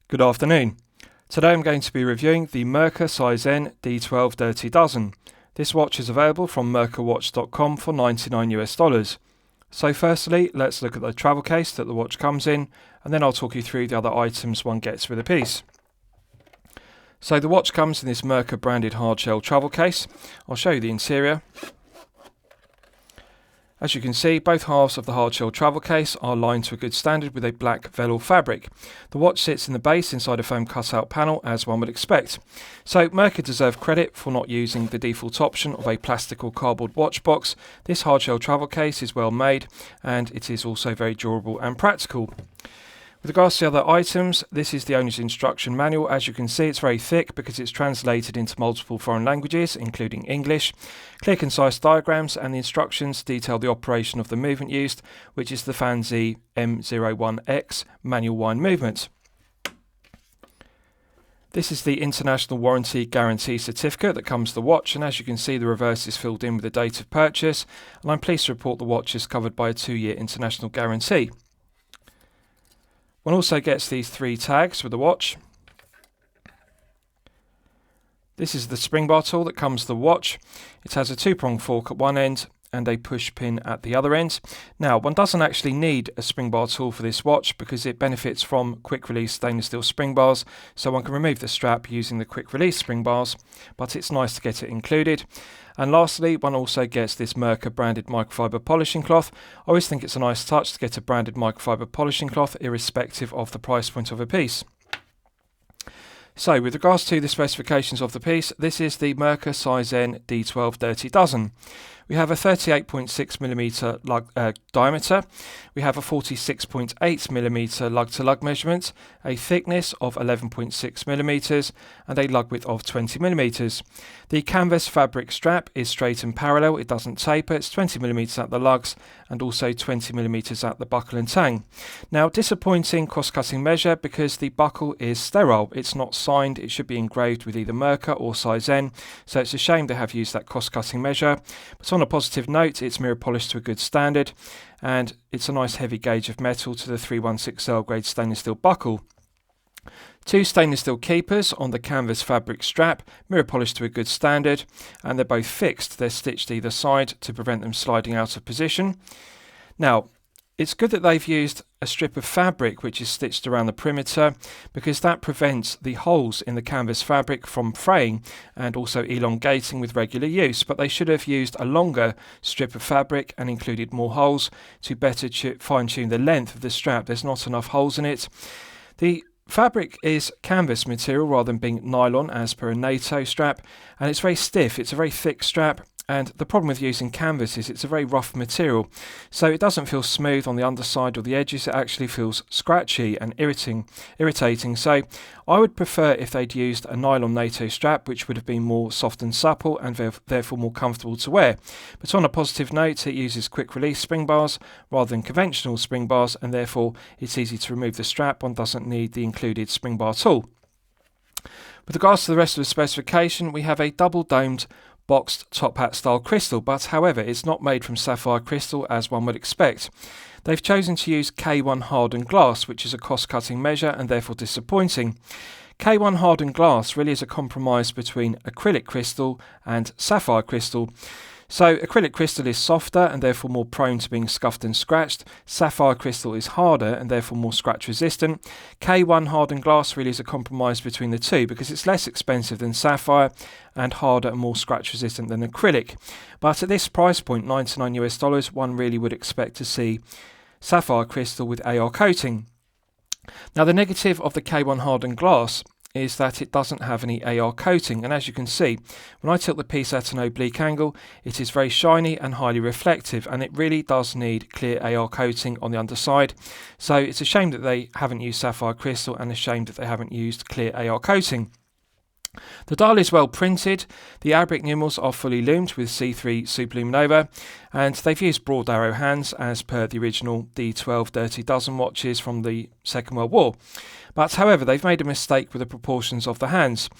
Good afternoon. Today I'm going to be reviewing the Merkur Seizenn D12 Dirty Dozen. This watch is available from merkurwatch.com for $99. So firstly, let's look at the travel case that the watch comes in, and then I'll talk you through the other items one gets with a piece. So the watch comes in this Merkur branded hardshell travel case. I'll show you the interior. As you can see, both halves of the hardshell travel case are lined to a good standard with a black velour fabric. The watch sits in the base inside a foam cutout panel, as one would expect. So Merkur deserve credit for not using the default option of a plastic or cardboard watch box. This hardshell travel case is well made, and it is also very durable and practical. With regards to the other items, this is the owner's instruction manual. As you can see, it's very thick because it's translated into multiple foreign languages, including English. Clear, concise diagrams, and the instructions detail the operation of the movement used, which is the Fanzi M01X manual wind movement. This is the International Warranty Guarantee Certificate that comes with the watch, and as you can see, the reverse is filled in with the date of purchase, and I'm pleased to report the watch is covered by a 2-year international guarantee. One also gets these 3 tags with the watch. This is the spring bar tool that comes with the watch. It has a 2-prong fork at one end and a push pin at the other end. Now, one doesn't actually need a spring bar tool for this watch because it benefits from quick release stainless steel spring bars, so one can remove the strap using the quick release spring bars, but it's nice to get it included. And lastly, one also gets this Merkur branded microfiber polishing cloth. I always think it's a nice touch to get a branded microfiber polishing cloth irrespective of the price point of a piece. So with regards to the specifications of the piece, this is the Merkur Seizenn D12 Dirty Dozen. We have a 38.6mm lug diameter, we have a 46.8mm lug-to-lug measurement, a thickness of 11.6mm and a lug width of 20mm. The canvas fabric strap is straight and parallel, it doesn't taper, it's 20mm at the lugs and also 20mm at the buckle and tang. Now, disappointing cross-cutting measure because the buckle is sterile, it's not signed, it should be engraved with either Merkur or Seizenn, so it's a shame they have used that cross-cutting measure. But on a positive note, it's mirror polished to a good standard, and it's a nice heavy gauge of metal to the 316L grade stainless steel buckle. 2 stainless steel keepers on the canvas fabric strap, mirror polished to a good standard, and they're both fixed. They're stitched either side to prevent them sliding out of position. Now, it's good that they've used a strip of fabric which is stitched around the perimeter because that prevents the holes in the canvas fabric from fraying and also elongating with regular use, but they should have used a longer strip of fabric and included more holes to better fine-tune the length of the strap. There's not enough holes in it. The fabric is canvas material rather than being nylon as per a NATO strap, and it's very stiff, it's a very thick strap. And the problem with using canvas is it's a very rough material, so it doesn't feel smooth on the underside or the edges, it actually feels scratchy and irritating. So I would prefer if they'd used a nylon NATO strap, which would have been more soft and supple and therefore more comfortable to wear. But on a positive note, it uses quick release spring bars rather than conventional spring bars, and therefore it's easy to remove the strap. One doesn't need the included spring bar tool. With regards to the rest of the specification, we have a double domed boxed top hat style crystal, but however it's not made from sapphire crystal as one would expect. They've chosen to use K1 hardened glass, which is a cost-cutting measure and therefore disappointing. K1 hardened glass really is a compromise between acrylic crystal and sapphire crystal. So acrylic crystal is softer and therefore more prone to being scuffed and scratched. Sapphire crystal is harder and therefore more scratch resistant. K1 hardened glass really is a compromise between the two because it's less expensive than sapphire and harder and more scratch resistant than acrylic. But at this price point, $99, one really would expect to see sapphire crystal with AR coating. Now, the negative of the K1 hardened glass is that it doesn't have any AR coating, and as you can see, when I tilt the piece at an oblique angle, it is very shiny and highly reflective, and it really does need clear AR coating on the underside. So it's a shame that they haven't used sapphire crystal and a shame that they haven't used clear AR coating. The dial is well printed, the Arabic numerals are fully loomed with C3 superluminova, and they've used broad arrow hands as per the original D12 Dirty Dozen watches from the Second World War. But however, they've made a mistake with the proportions of the hands.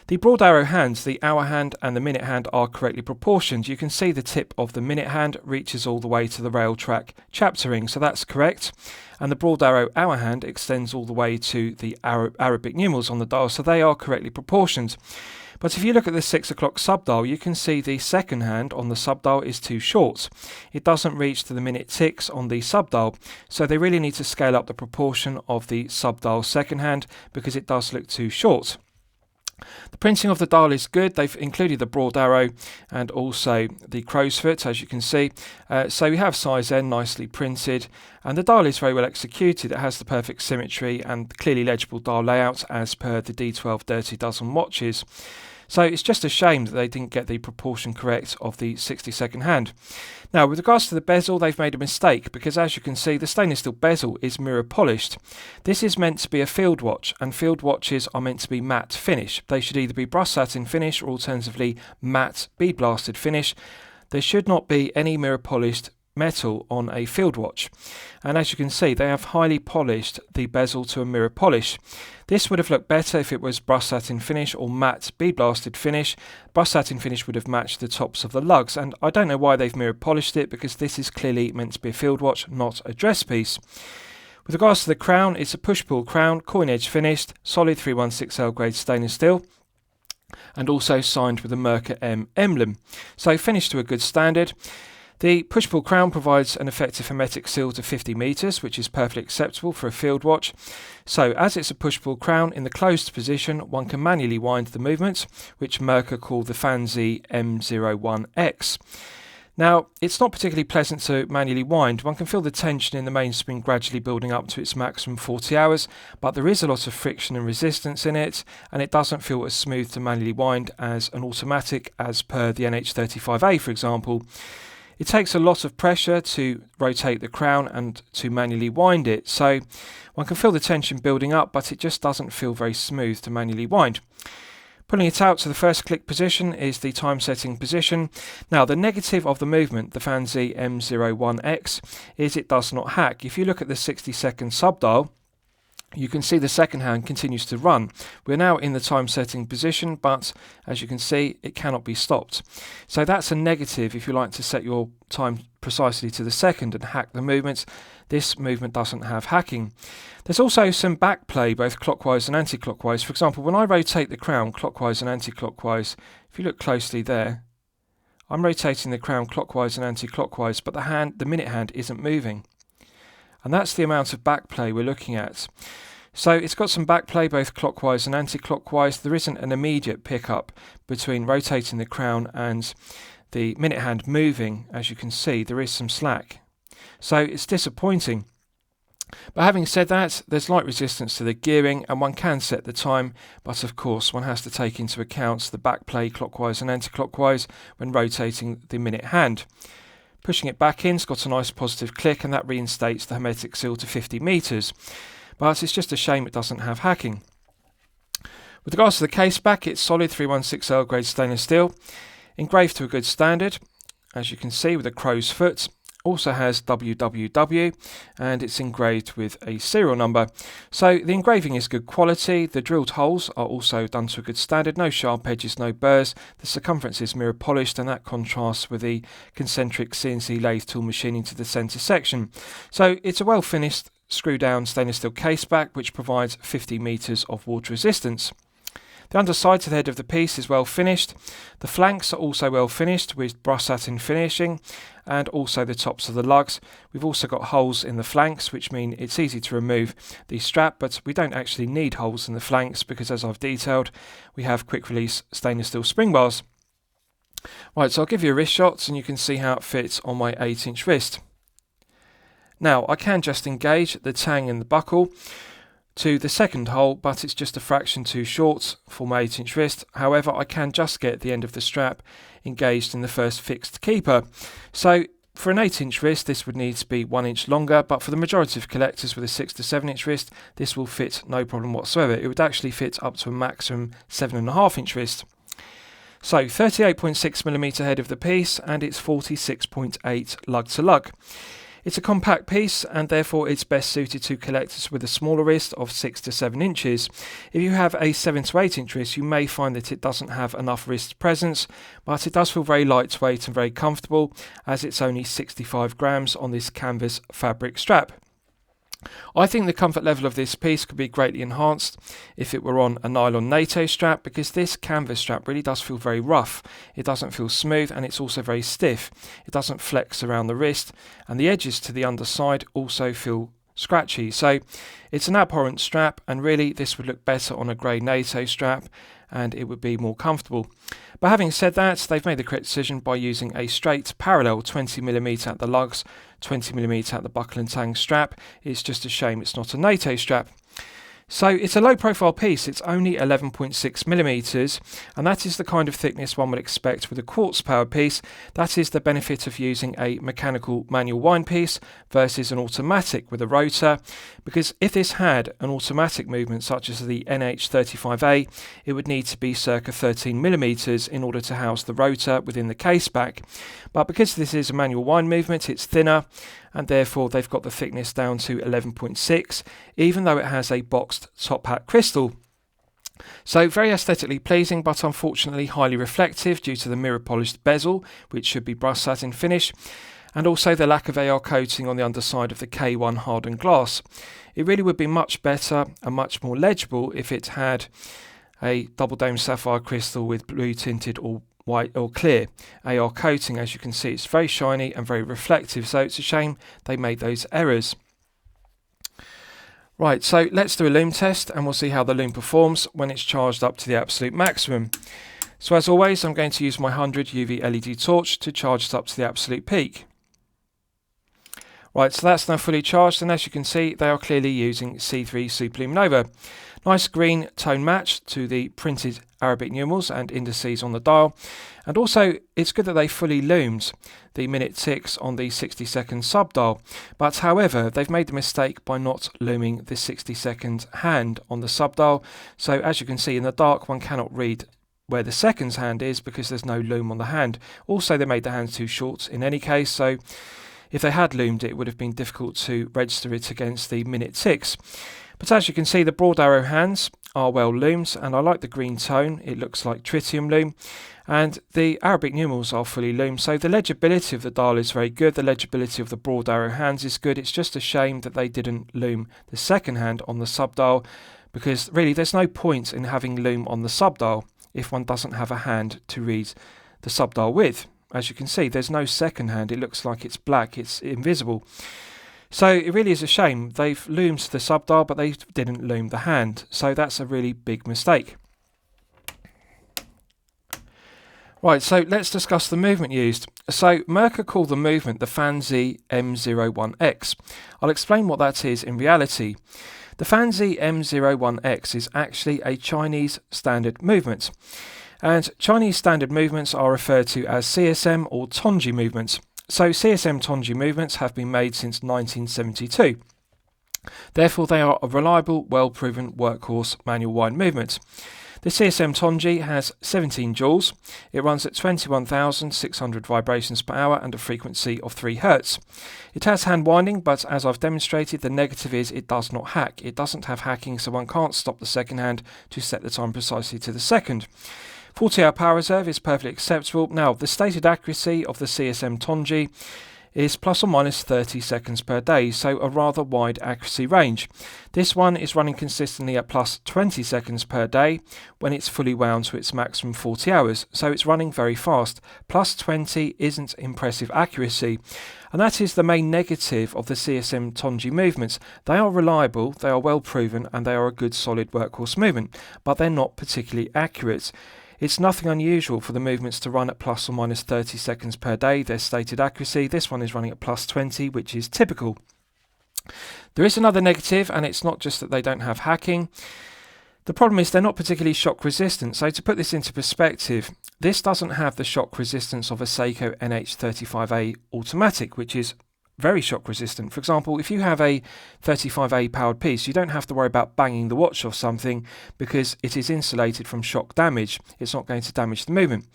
The broad arrow hands, the hour hand and the minute hand, are correctly proportioned. You can see the tip of the minute hand reaches all the way to the rail track chapter ring, so that's correct. And the broad arrow hour hand extends all the way to the Arabic numerals on the dial, so they are correctly proportioned. But if you look at the 6 o'clock subdial, you can see the second hand on the subdial is too short. It doesn't reach to the minute ticks on the subdial, so they really need to scale up the proportion of the subdial second hand because it does look too short. The printing of the dial is good. They've included the broad arrow and also the crow's foot, as you can see. So we have Seizenn nicely printed, and the dial is very well executed. It has the perfect symmetry and clearly legible dial layout as per the D12 Dirty Dozen watches. So it's just a shame that they didn't get the proportion correct of the 60-second hand. Now, with regards to the bezel, they've made a mistake because, as you can see, the stainless steel bezel is mirror polished. This is meant to be a field watch, and field watches are meant to be matte finish. They should either be brushed satin finish or alternatively matte bead blasted finish. There should not be any mirror polished metal on a field watch, and as you can see, they have highly polished the bezel to a mirror polish. This would have looked better if it was brushed satin finish or matte bead blasted finish. Brushed satin finish would have matched the tops of the lugs, and I don't know why they've mirror polished it because this is clearly meant to be a field watch, not a dress piece. With regards to the crown, it's a push-pull crown, coin edge finished, solid 316L grade stainless steel, and also signed with a Merkur M emblem. So finished to a good standard. The push-pull crown provides an effective hermetic seal to 50 metres, which is perfectly acceptable for a field watch. So, as it's a push-pull crown, in the closed position, one can manually wind the movement, which Merkur call the Fancy M01X. Now, it's not particularly pleasant to manually wind. One can feel the tension in the mainspring gradually building up to its maximum 40 hours, but there is a lot of friction and resistance in it, and it doesn't feel as smooth to manually wind as an automatic, as per the NH35A, for example. It takes a lot of pressure to rotate the crown and to manually wind it, so one can feel the tension building up, but it just doesn't feel very smooth to manually wind. Pulling it out to the first click position is the time setting position. Now, the negative of the movement, the Fancy M01X, is it does not hack. If you look at the 60-second subdial, you can see the second hand continues to run. We're now in the time setting position, but as you can see, it cannot be stopped. So that's a negative if you like to set your time precisely to the second and hack the movements. This movement doesn't have hacking. There's also some backplay, both clockwise and anti-clockwise. For example, when I rotate the crown clockwise and anti-clockwise, if you look closely there, I'm rotating the crown clockwise and anti-clockwise, but the minute hand isn't moving. And that's the amount of backplay we're looking at. So it's got some backplay both clockwise and anti-clockwise. There isn't an immediate pickup between rotating the crown and the minute hand moving. As you can see, there is some slack. So it's disappointing. But having said that, there's light resistance to the gearing and one can set the time, but of course one has to take into account the backplay clockwise and anti-clockwise when rotating the minute hand. Pushing it back in's got a nice positive click, and that reinstates the hermetic seal to 50 metres. But it's just a shame it doesn't have hacking. With regards to the case back, it's solid 316L grade stainless steel, engraved to a good standard, as you can see, with a crow's foot. Also has www, and it's engraved with a serial number. So the engraving is good quality. The drilled holes are also done to a good standard. No sharp edges, no burrs. The circumference is mirror polished, and that contrasts with the concentric CNC lathe tool machining to the centre section. So it's a well finished screw down stainless steel case back, which provides 50 metres of water resistance. The underside to the head of the piece is well finished. The flanks are also well finished with brushed satin finishing, and also the tops of the lugs. We've also got holes in the flanks, which mean it's easy to remove the strap, but we don't actually need holes in the flanks because, as I've detailed, we have quick release stainless steel spring bars. Right, so I'll give you a wrist shot and you can see how it fits on my 8-inch wrist. Now, I can just engage the tang in the buckle to the second hole, but it's just a fraction too short for my 8-inch wrist. However, I can just get the end of the strap engaged in the first fixed keeper. So for an 8-inch wrist, this would need to be 1 inch longer, but for the majority of collectors with a 6 to 7-inch wrist, this will fit no problem whatsoever. It would actually fit up to a maximum 7.5-inch wrist. So 38.6mm head of the piece, and it's 46.8 lug to lug. It's a compact piece and therefore it's best suited to collectors with a smaller wrist of 6 to 7 inches. If you have a 7 to 8 inch wrist, you may find that it doesn't have enough wrist presence, but it does feel very lightweight and very comfortable, as it's only 65 grams on this canvas fabric strap. I think the comfort level of this piece could be greatly enhanced if it were on a nylon NATO strap, because this canvas strap really does feel very rough. It doesn't feel smooth and it's also very stiff. It doesn't flex around the wrist, and the edges to the underside also feel scratchy. So it's an abhorrent strap, and really this would look better on a grey NATO strap and it would be more comfortable. But having said that, they've made the correct decision by using a straight parallel 20mm at the lugs, 20mm at the buckle and tang strap. It's just a shame it's not a NATO strap. So it's a low profile piece, it's only 11.6mm, and that is the kind of thickness one would expect with a quartz powered piece. That is the benefit of using a mechanical manual wind piece versus an automatic with a rotor, because if this had an automatic movement such as the NH35A, it would need to be circa 13mm in order to house the rotor within the case back. But because this is a manual wind movement, it's thinner, and therefore they've got the thickness down to 11.6, even though it has a boxed top hat crystal. So very aesthetically pleasing, but unfortunately highly reflective due to the mirror polished bezel, which should be brushed satin finish, and also the lack of AR coating on the underside of the K1 hardened glass. It really would be much better and much more legible if it had a double dome sapphire crystal with blue tinted or white or clear AR coating. As you can see, it's very shiny and very reflective, so it's a shame they made those errors. Right, so let's do a lume test and we'll see how the lume performs when it's charged up to the absolute maximum. So as always, I'm going to use my 100 UV LED torch to charge it up to the absolute peak. Right, so that's now fully charged, and as you can see, they are clearly using C3 Superluminova. Nice green tone match to the printed Arabic numerals and indices on the dial, and also it's good that they fully loomed the minute ticks on the 60-second sub dial. But however, they've made the mistake by not looming the 60-second hand on the sub dial. So as you can see in the dark, one cannot read where the seconds hand is because there's no loom on the hand. Also, they made the hands too short in any case, so if they had loomed it, would have been difficult to register it against the minute ticks. But as you can see, the broad arrow hands are well loomed, and I like the green tone. It looks like tritium loom, and the Arabic numerals are fully loomed, so the legibility of the dial is very good. The legibility of the broad arrow hands is good. It's just a shame that they didn't loom the second hand on the sub dial, because really there's no point in having loom on the sub dial if one doesn't have a hand to read the sub dial with. As you can see, there's no second hand. It looks like it's black, it's invisible. So it really is a shame. They've loomed the sub dial, but they didn't loom the hand. So that's a really big mistake. Right, so let's discuss the movement used. So Merkur called the movement the Fanzi M01X. I'll explain what that is in reality. The Fanzi M01X is actually a Chinese standard movement. And Chinese standard movements are referred to as CSM or Tongji movements. So CSM Tongji movements have been made since 1972. Therefore, they are a reliable, well-proven workhorse manual wind movement. The CSM Tongji has 17 joules. It runs at 21,600 vibrations per hour and a frequency of 3 Hz. It has hand winding, but as I've demonstrated, the negative is it does not hack. It doesn't have hacking, so one can't stop the second hand to set the time precisely to the second. 40-hour power reserve is perfectly acceptable. Now, the stated accuracy of the CSM Tongji is plus or minus 30 seconds per day, so a rather wide accuracy range. This one is running consistently at plus 20 seconds per day when it's fully wound to its maximum 40 hours, so it's running very fast. Plus 20 isn't impressive accuracy, and that is the main negative of the CSM Tongji movements. They are reliable, they are well proven, and they are a good solid workhorse movement, but they're not particularly accurate. It's nothing unusual for the movements to run at plus or minus 30 seconds per day, their stated accuracy. This one is running at plus 20, which is typical. There is another negative, and it's not just that they don't have hacking. The problem is they're not particularly shock resistant. So to put this into perspective, this doesn't have the shock resistance of a Seiko NH35A automatic, which is very shock resistant. For example, if you have a 35A powered piece, you don't have to worry about banging the watch off something because it is insulated from shock damage. It's not going to damage the movement.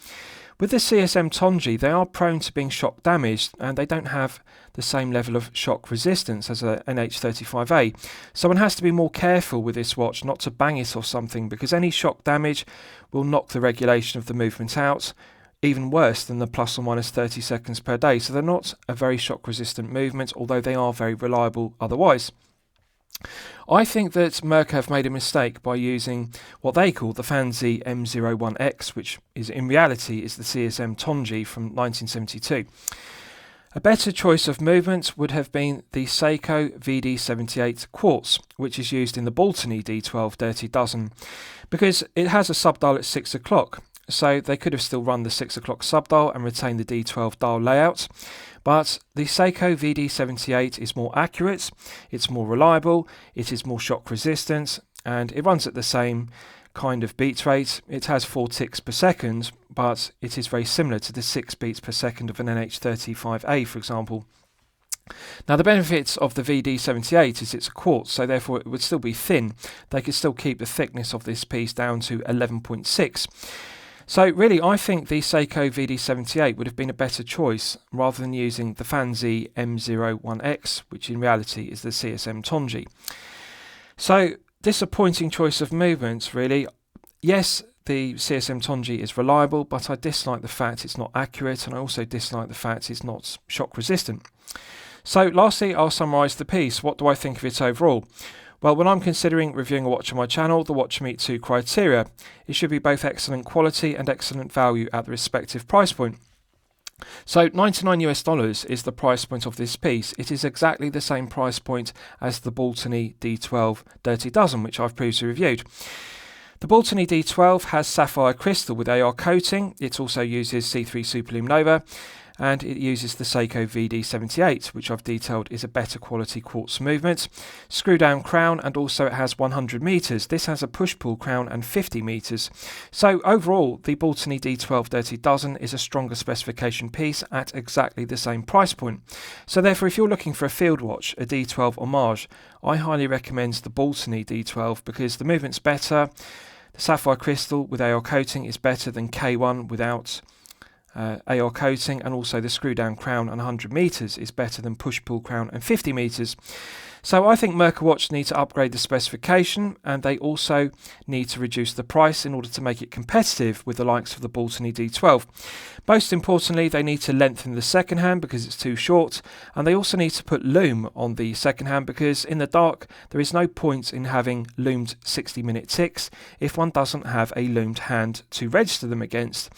With the CSM Tonji, they are prone to being shock damaged and they don't have the same level of shock resistance as an NH35A. So one has to be more careful with this watch not to bang it off something, because any shock damage will knock the regulation of the movement out, even worse than the plus or minus 30 seconds per day. So they're not a very shock resistant movement, although they are very reliable otherwise. I think that Merkur have made a mistake by using what they call the fancy M01X, which is in reality is the CSM Tonji from 1972. A better choice of movement would have been the Seiko VD78 Quartz, which is used in the Baltony D12 Dirty Dozen, because it has a subdial at 6 o'clock. So they could have still run the 6 o'clock subdial and retained the D12 dial layout. But the Seiko VD78 is more accurate, it's more reliable, it is more shock resistant, and it runs at the same kind of beat rate. It has 4 ticks per second, but it is very similar to the 6 beats per second of an NH35A, for example. Now, the benefits of the VD78 is it's a quartz, so therefore it would still be thin. They could still keep the thickness of this piece down to 11.6. So really, I think the Seiko VD78 would have been a better choice rather than using the fancy M01X, which in reality is the CSM Tonji. So, disappointing choice of movements, really. Yes, the CSM Tonji is reliable, but I dislike the fact it's not accurate, and I also dislike the fact it's not shock resistant. So lastly, I'll summarise the piece. What do I think of it overall? Well, when I'm considering reviewing a watch on my channel, the watch meets 2 criteria. It should be both excellent quality and excellent value at the respective price point. So $99 is the price point of this piece. It is exactly the same price point as the Baltony D12 Dirty Dozen, which I've previously reviewed. The Baltony D12 has sapphire crystal with AR coating. It also uses C3 Superlume Nova, and it uses the Seiko VD78, which I've detailed is a better quality quartz movement. Screw down crown, and also it has 100 meters. This has a push-pull crown and 50 meters. So overall, the Baltony D12 Dirty Dozen is a stronger specification piece at exactly the same price point. So therefore, if you're looking for a field watch, a D12 homage, I highly recommend the Baltony D12 because the movement's better. The sapphire crystal with AR coating is better than K1 without AR coating, and also the screw down crown and 100 meters is better than push pull crown and 50 meters. So I think Merkur watch need to upgrade the specification, and they also need to reduce the price in order to make it competitive with the likes of the Baltony D12. Most importantly, they need to lengthen the second hand because it's too short, and they also need to put lume on the second hand because in the dark there is no point in having lumed 60-minute ticks if one doesn't have a lumed hand to register them against.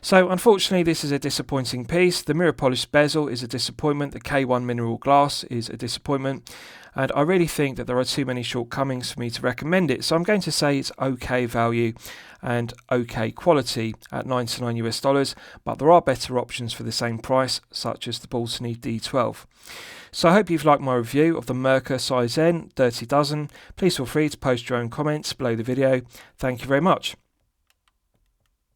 So unfortunately, this is a disappointing piece. The mirror polished bezel is a disappointment. The K1 mineral glass is a disappointment. And I really think that there are too many shortcomings for me to recommend it. So I'm going to say it's okay value and okay quality at $99, but there are better options for the same price, such as the Baltony D12. So I hope you've liked my review of the Merkur Seizenn Dirty Dozen. Please feel free to post your own comments below the video. Thank you very much.